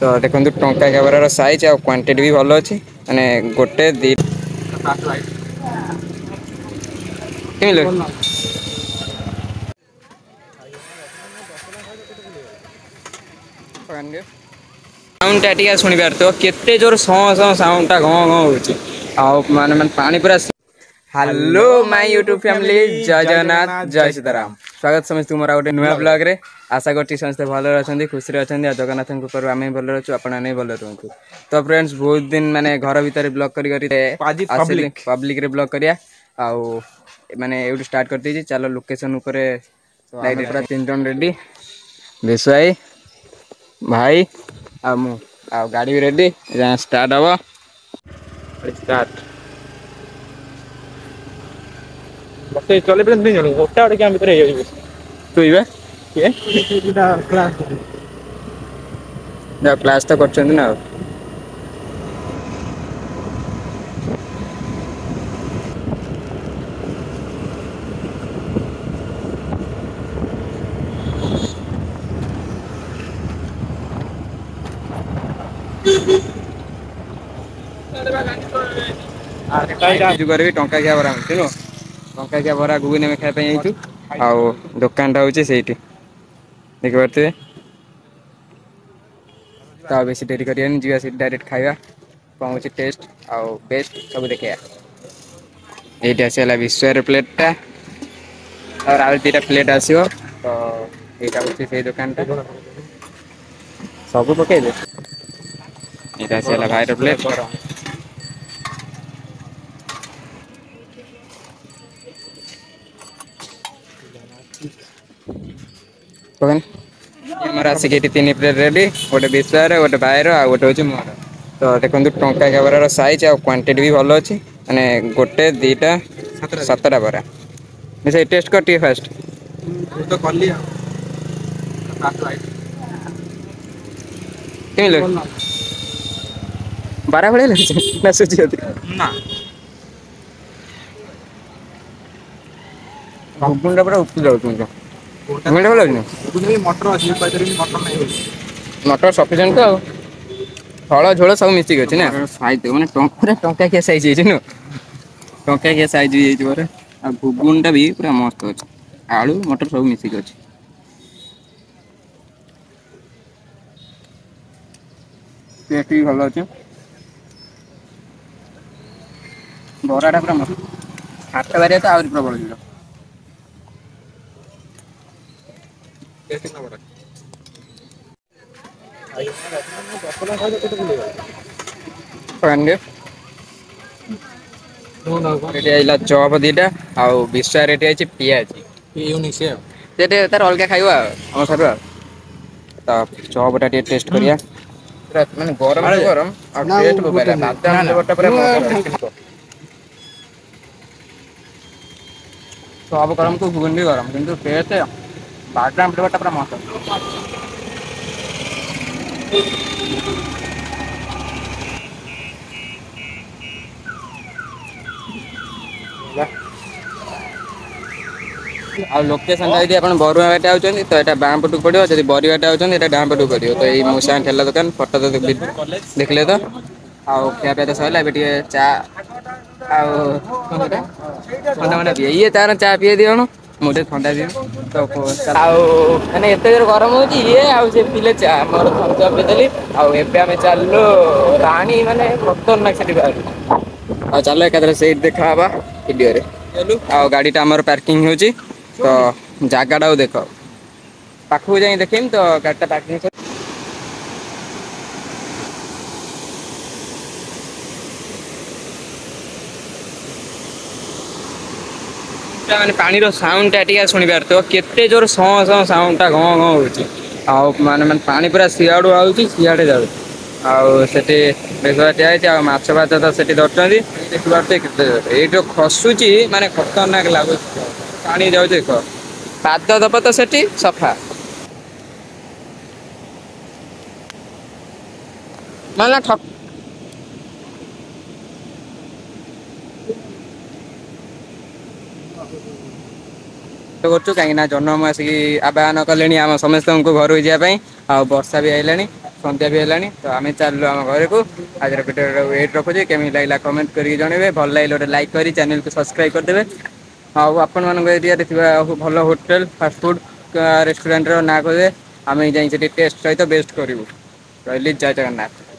तो देखो टंका कैमरार साइज आ क्वांटिटी भी भल अच्छी माने गोटे दी साउंड टा शुणी पार केते जोर साउंड टा घ घ माने पानी पूरा। हेलो माय यूट्यूब फैमिली जय जगन्नाथ जय सीताराम स्वागत समस्त मोर गोटे नुआ ब्लॉग रे आशा करती समस्ते भले अच्छा खुशी अच्छा जगन्नाथ कृपा आम भले अच्छु आप भले रुहतु। तो फ्रेंड्स बहुत दिन माने घर भितर ब्लॉग कर पब्लिक रे ब्लॉग करिया आउ माने एउट स्टार्ट कर दी चलो लोकेशन ऊपर लाइट पूरा 3 जन रेडी विश्वाई भाई आ मु आ गाड़ी भी रेडी स्टार्ट हवा स्टार्ट बस चले पे नहीं गोटा गोटे क्या भितर क्लास तो कर ना टंका क्या बरा टंका क्या बरा गुगुनी में खाई आउ दुकान हूँ से देखिए तो बेसी डेरी करें जी डायरेक्ट खाଇବା कौन अच्छे टेस्ट आउ बेस्ट सब देखा ये आसला विश्व प्लेटा और आउ 2टा प्लेट आसो तो यहाँ हूँ से दुकान टा सब पकड़े ये आसला भाईर प्लेट मोर आसिक 3 प्लेट रेडी गोटे विश्वार गोटे भाईर आ गोटे हूँ मोर तो देखो टंका कैमरार साइज आ क्वांटिटी भी भल अच्छी माने गोटे 2टा 7टा बरा मिसे टेस्ट कर टी फास्ट तो कली बारा भाई लगे ना सुची ना घुगुन पूरा उठी जाऊँ मटर सफिसीयंट तो फल झोल सब मिसिक अच्छे ना साइज मैंने टंका क्या साइज न टंका क्या साइज भी आ घुगुन टा भी पूरा मस्त अच्छे आलू मटर सब मिसिक अच्छे टेस्ट भी भल अच्छे बराटा पूरा मस्त हाथ बारे तो आहरी प्रबल जीरो चप 2टा आउ विश्वा रेट आई पिज तार अलग खाइबा आम सर तो चपटा टेस्ट करिया माने गरम गरम सब गरम तो घुगुन भी गरम किंतु टेस्ट बादाम फ्लेवरटा पूरा मस्त आ लोकेशन यदि आप बरुआ बाटे आउଛନ୍ତି तो यहाँ बाँ पटू पड़ो जब बरीबाटे आउଛନ୍ତି यहाँ डाँ पटू पड़ो तो ये मूसा ठेला दुकान फोटो तो देखले तो आउ खियापिया तो सरला चा आंडा पी ये तार चा पी दियो मुझे ठंडा दियो तो मैंने एत जोर गरम हो पिले चा मोर थम्स अप देली आम चलो राणी माने खतरनाक से आ चलो एक से देखा वीडियो रे आ गाड़ीटा आमर पार्किंग हो तो जगटा देख पाखक जाए देखें तो गाड़ीटा पार्किंग माने पानी रो साउंड टा शुणी पार केते जोर साउंड टा घ घ हो माने पानी पूरा सियाड़ू आउची सियाड़े जाऊ आठी ठिया माछ फाच तो से धरती देखिए ये खसुची माने खतरनाक लगुच पानी जाऊ देख पाद दब तो से सफा माना ठक कहीं जन्म आसिक आवाहन कले आम समस्त घर जावाई आ वर्षा भी आईला सन्ध्या भी है तो आम चलू आम घर को आज वीडियो ये रखुचे केमी लगे कमेंट करके जनइबे भल लगे गोटे लाइक कर चैनल को सब्सक्राइब करदे हाँ आपण मान एरिया भल होटेल फास्टफुड रेस्टोरेंट ना कहे आम जाए टेस्ट सहित बेस्ट करूँ रही जय जगन्नाथ।